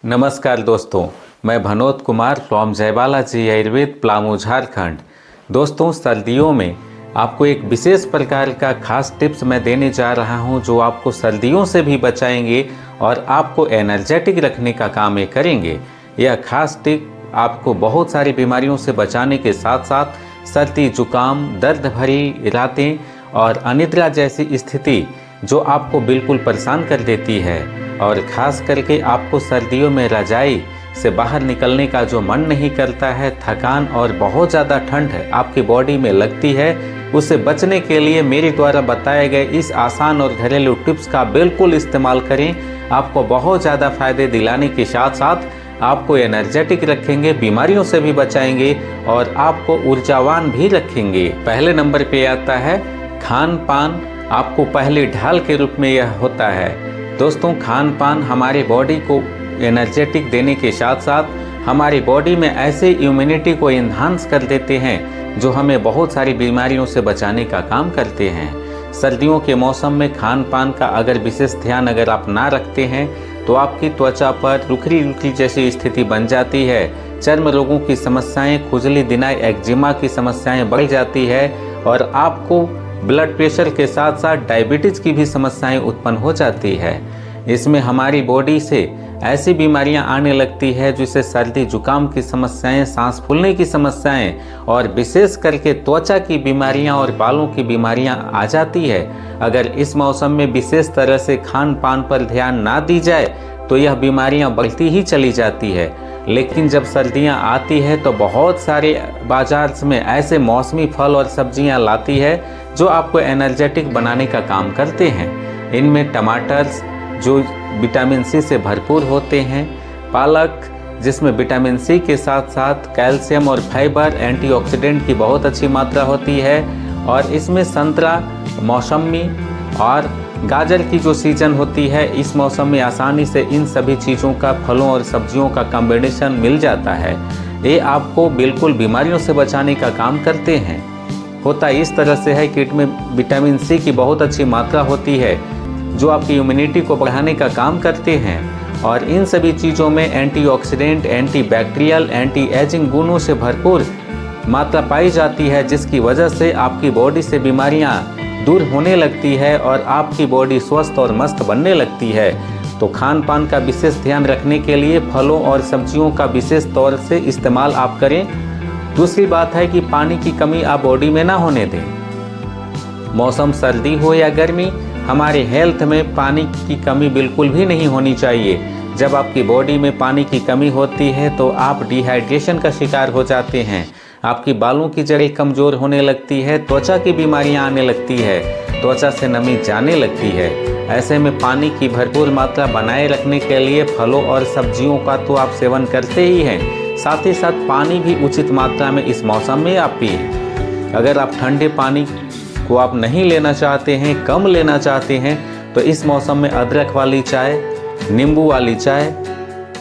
नमस्कार दोस्तों, मैं भनोद कुमार फ्रॉम जय बालाजी आयुर्वेद पलामू झारखंड। दोस्तों, सर्दियों में आपको एक विशेष प्रकार का खास टिप्स मैं देने जा रहा हूं जो आपको सर्दियों से भी बचाएंगे और आपको एनर्जेटिक रखने का काम ये करेंगे। यह खास टिप आपको बहुत सारी बीमारियों से बचाने के साथ साथ सर्दी जुकाम, दर्द भरी रातें और अनिद्रा जैसी स्थिति जो आपको बिल्कुल परेशान कर देती है और ख़ास करके आपको सर्दियों में रजाई से बाहर निकलने का जो मन नहीं करता है, थकान और बहुत ज़्यादा ठंड आपकी बॉडी में लगती है, उससे बचने के लिए मेरे द्वारा बताए गए इस आसान और घरेलू टिप्स का बिल्कुल इस्तेमाल करें। आपको बहुत ज़्यादा फ़ायदे दिलाने के साथ साथ आपको एनर्जेटिक रखेंगे, बीमारियों से भी बचाएंगे और आपको ऊर्जावान भी रखेंगे। पहले नंबर पे आता है खान पान। आपको पहली ढाल के रूप में यह होता है। दोस्तों, खान पान हमारे बॉडी को एनर्जेटिक देने के साथ साथ हमारी बॉडी में ऐसे इम्यूनिटी को इन्हांस कर देते हैं जो हमें बहुत सारी बीमारियों से बचाने का काम करते हैं। सर्दियों के मौसम में खान पान का अगर विशेष ध्यान अगर आप ना रखते हैं तो आपकी त्वचा पर रुखी रुखी जैसी स्थिति बन जाती है, चर्म रोगों की समस्याएं, खुजली, दिनाई, एक्जिमा की समस्याएं बढ़ जाती है और आपको ब्लड प्रेशर के साथ साथ डायबिटीज़ की भी समस्याएं उत्पन्न हो जाती है। इसमें हमारी बॉडी से ऐसी बीमारियां आने लगती है जिससे सर्दी जुकाम की समस्याएं, सांस फूलने की समस्याएं और विशेष करके त्वचा की बीमारियां और बालों की बीमारियां आ जाती है। अगर इस मौसम में विशेष तरह से खान पान पर ध्यान ना दी जाए तो यह बीमारियां बढ़ती ही चली जाती है। लेकिन जब सर्दियां आती है तो बहुत सारे बाजार में ऐसे मौसमी फल और सब्जियां लाती है जो आपको एनर्जेटिक बनाने का काम करते हैं। इनमें टमाटर जो विटामिन सी से भरपूर होते हैं, पालक जिसमें विटामिन सी के साथ साथ कैल्शियम और फाइबर, एंटीऑक्सीडेंट की बहुत अच्छी मात्रा होती है और इसमें संतरा, मौसमी और गाजर की जो सीजन होती है, इस मौसम में आसानी से इन सभी चीज़ों का, फलों और सब्जियों का कॉम्बिनेशन मिल जाता है। ये आपको बिल्कुल बीमारियों से बचाने का काम करते हैं। होता इस तरह से है कि इनमें विटामिन सी की बहुत अच्छी मात्रा होती है जो आपकी इम्यूनिटी को बढ़ाने का काम करते हैं और इन सभी चीज़ों में एंटीऑक्सीडेंट, एंटीबैक्टीरियल, एंटी एजिंग गुणों से भरपूर मात्रा पाई जाती है, जिसकी वजह से आपकी बॉडी से बीमारियां दूर होने लगती है और आपकी बॉडी स्वस्थ और मस्त बनने लगती है। तो खान पान का विशेष ध्यान रखने के लिए फलों और सब्जियों का विशेष तौर से इस्तेमाल आप करें। दूसरी बात है कि पानी की कमी आप बॉडी में ना होने दें। मौसम सर्दी हो या गर्मी, हमारे हेल्थ में पानी की कमी बिल्कुल भी नहीं होनी चाहिए। जब आपकी बॉडी में पानी की कमी होती है तो आप डिहाइड्रेशन का शिकार हो जाते हैं, आपकी बालों की जड़ें कमज़ोर होने लगती है, त्वचा की बीमारियां आने लगती है, त्वचा से नमी जाने लगती है। ऐसे में पानी की भरपूर मात्रा बनाए रखने के लिए फलों और सब्जियों का तो आप सेवन करते ही हैं, साथ ही साथ पानी भी उचित मात्रा में इस मौसम में आप पिए। अगर आप ठंडे पानी को आप नहीं लेना चाहते हैं, कम लेना चाहते हैं, तो इस मौसम में अदरक वाली चाय, नींबू वाली चाय,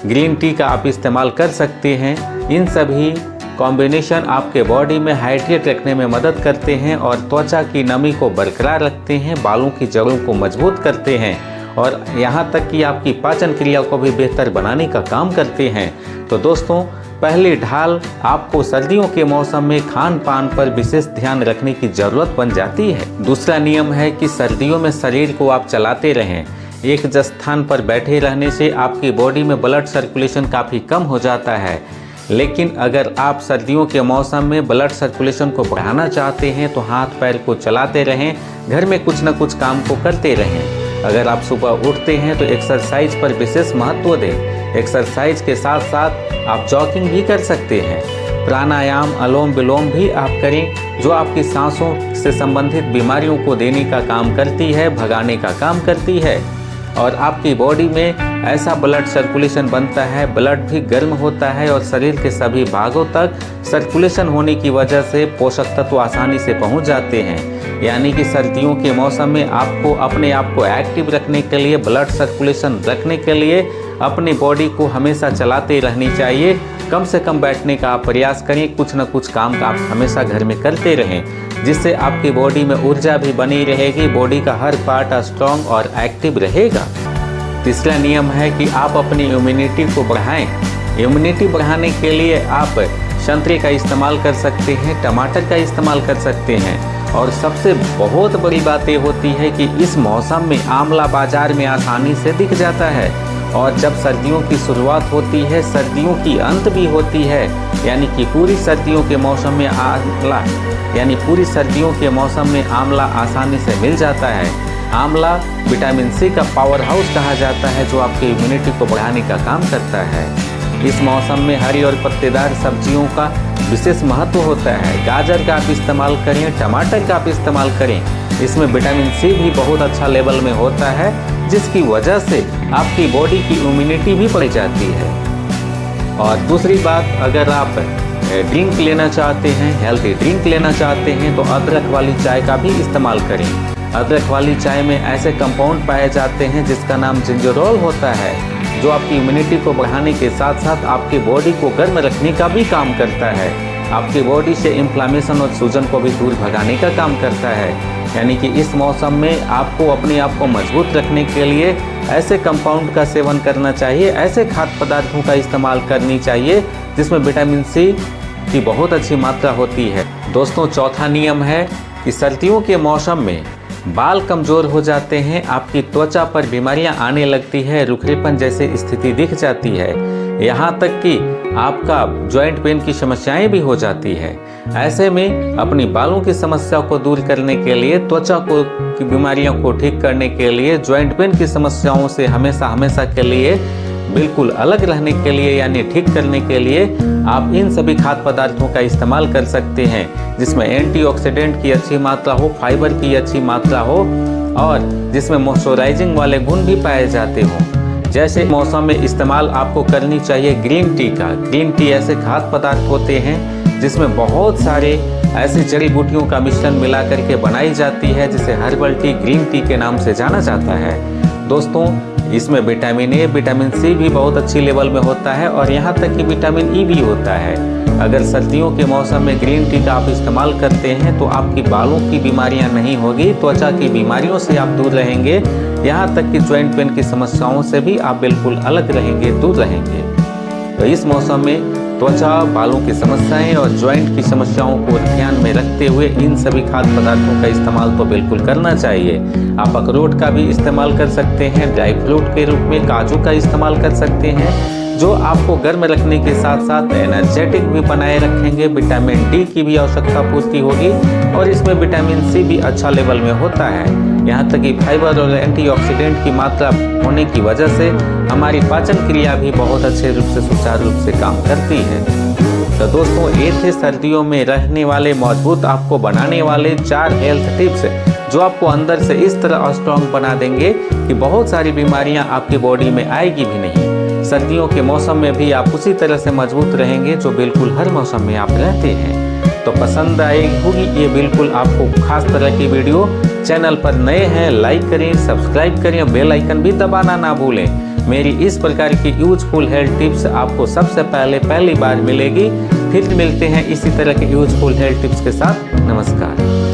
ग्रीन टी का आप इस्तेमाल कर सकते हैं। इन सभी कॉम्बिनेशन आपके बॉडी में हाइड्रेट रखने में मदद करते हैं और त्वचा की नमी को बरकरार रखते हैं, बालों की जड़ों को मजबूत करते हैं और यहाँ तक कि आपकी पाचन क्रिया को भी बेहतर बनाने का काम करते हैं। तो दोस्तों, पहली ढाल आपको सर्दियों के मौसम में खान पान पर विशेष ध्यान रखने की ज़रूरत बन जाती है। दूसरा नियम है कि सर्दियों में शरीर को आप चलाते रहें। एक स्थान पर बैठे रहने से आपकी बॉडी में ब्लड सर्कुलेशन काफ़ी कम हो जाता है। लेकिन अगर आप सर्दियों के मौसम में ब्लड सर्कुलेशन को बढ़ाना चाहते हैं तो हाथ पैर को चलाते रहें, घर में कुछ न कुछ काम को करते रहें। अगर आप सुबह उठते हैं तो एक्सरसाइज पर विशेष महत्व दें। एक्सरसाइज के साथ साथ आप जॉगिंग भी कर सकते हैं। प्राणायाम, अनुलोम विलोम भी आप करें जो आपकी सांसों से संबंधित बीमारियों को देने का काम करती है, भगाने का काम करती है और आपकी बॉडी में ऐसा ब्लड सर्कुलेशन बनता है, ब्लड भी गर्म होता है और शरीर के सभी भागों तक सर्कुलेशन होने की वजह से पोषक तत्व आसानी से पहुंच जाते हैं। यानी कि सर्दियों के मौसम में आपको अपने आप को एक्टिव रखने के लिए, ब्लड सर्कुलेशन रखने के लिए अपनी बॉडी को हमेशा चलाते रहनी चाहिए। कम से कम बैठने का आप प्रयास करें, कुछ न कुछ काम का आप हमेशा घर में करते रहें, जिससे आपकी बॉडी में ऊर्जा भी बनी रहेगी, बॉडी का हर पार्ट स्ट्रॉन्ग और एक्टिव रहेगा। तीसरा नियम है कि आप अपनी इम्यूनिटी को बढ़ाएं। इम्यूनिटी बढ़ाने के लिए आप संतरे का इस्तेमाल कर सकते हैं, टमाटर का इस्तेमाल कर सकते हैं। और सबसे बहुत बड़ी बात ये होती है कि इस मौसम में आंवला बाजार में आसानी से दिख जाता है। और जब सर्दियों की शुरुआत होती है, सर्दियों की अंत भी होती है, यानी कि पूरी सर्दियों के मौसम में आंवला आसानी से मिल जाता है। आंवला विटामिन सी का पावर हाउस कहा जाता है, जो आपकी इम्यूनिटी को बढ़ाने का काम करता है। इस मौसम में हरी और पत्तेदार सब्जियों का विशेष महत्व होता है। गाजर का आप इस्तेमाल करें, टमाटर का आप इस्तेमाल करें, इसमें विटामिन सी भी बहुत अच्छा लेवल में होता है, जिसकी वजह से आपकी बॉडी की इम्यूनिटी भी बढ़ जाती है। और दूसरी बात, अगर आप ड्रिंक लेना चाहते हैं, हेल्थी ड्रिंक लेना चाहते हैं, तो अदरक वाली चाय का भी इस्तेमाल करें। अदरक वाली चाय में ऐसे कंपाउंड पाए जाते हैं जिसका नाम जिंजरोल होता है, जो आपकी इम्यूनिटी को बढ़ाने के साथ साथ आपकी बॉडी को गर्म रखने का भी काम करता है। आपकी बॉडी से इन्फ्लामेशन और सूजन को भी दूर भगाने का काम करता है। यानी कि इस मौसम में आपको अपने आप को मजबूत रखने के लिए ऐसे कंपाउंड का सेवन करना चाहिए, ऐसे खाद्य पदार्थों का इस्तेमाल करनी चाहिए जिसमें विटामिन सी की बहुत अच्छी मात्रा होती है। दोस्तों, चौथा नियम है कि सर्दियों के मौसम में बाल कमज़ोर हो जाते हैं, आपकी त्वचा पर बीमारियां आने लगती है, रुखेपन जैसी स्थिति दिख जाती है, यहाँ तक कि आपका जॉइंट पेन की समस्याएं भी हो जाती है। ऐसे में अपनी बालों की समस्या को दूर करने के लिए, त्वचा की बीमारियों को ठीक करने के लिए, जॉइंट पेन की समस्याओं से हमेशा के लिए बिल्कुल अलग रहने के लिए, यानी ठीक करने के लिए आप इन सभी खाद्य पदार्थों का इस्तेमाल कर सकते हैं, जिसमें एंटीऑक्सीडेंट की अच्छी मात्रा हो, फाइबर की अच्छी मात्रा हो और जिसमें मॉइस्चराइजिंग वाले गुण भी पाए जाते हों। जैसे मौसम में इस्तेमाल आपको करनी चाहिए ग्रीन टी का। ग्रीन टी ऐसे खाद्य पदार्थ होते हैं जिसमें बहुत सारे ऐसी जड़ी बूटियों का मिश्रण मिला करके बनाई जाती है, जिसे हर्बल टी, ग्रीन टी के नाम से जाना जाता है। दोस्तों, इसमें विटामिन ए, विटामिन सी भी बहुत अच्छी लेवल में होता है और यहाँ तक कि विटामिन ई भी होता है। अगर सर्दियों के मौसम में ग्रीन टी का आप इस्तेमाल करते हैं तो आपकी बालों की बीमारियां नहीं होगी, त्वचा की बीमारियों से आप दूर रहेंगे, यहाँ तक कि जॉइंट पेन की समस्याओं से भी आप बिल्कुल अलग रहेंगे, दूर रहेंगे। तो इस मौसम में त्वचा, बालों की समस्याएं और जॉइंट की समस्याओं को ध्यान में रखते हुए इन सभी खाद्य पदार्थों का इस्तेमाल तो बिल्कुल करना चाहिए। आप अखरोट का भी इस्तेमाल कर सकते हैं, ड्राई फ्रूट के रूप में काजू का इस्तेमाल कर सकते हैं, जो आपको गर्म रखने के साथ साथ एनर्जेटिक भी बनाए रखेंगे। विटामिन डी की भी आवश्यकता पूर्ति होगी और इसमें विटामिन सी भी अच्छा लेवल में होता है। यहाँ तक कि फाइबर और एंटीऑक्सीडेंट की मात्रा होने की वजह से हमारी पाचन क्रिया भी बहुत अच्छे रूप से, सुचारू रूप से काम करती है। तो दोस्तों, ये थे सर्दियों में रहने वाले, मजबूत आपको बनाने वाले 4 हेल्थ टिप्स, जो आपको अंदर से इस तरह स्ट्रॉन्ग बना देंगे कि बहुत सारी बीमारियां आपकी बॉडी में आएगी भी नहीं। सर्दियों के मौसम में भी आप उसी तरह से मजबूत रहेंगे जो बिल्कुल हर मौसम में आप रहते हैं। तो पसंद आएगी होगी ये बिल्कुल आपको खास तरह की वीडियो। चैनल पर नए हैं, लाइक करें, सब्सक्राइब करें और बेल आइकन भी दबाना ना भूलें। मेरी इस प्रकार की यूजफुल हेल्थ टिप्स आपको सबसे पहली बार मिलेगी। फिर मिलते हैं इसी तरह के यूजफुल हेल्थ टिप्स के साथ। नमस्कार।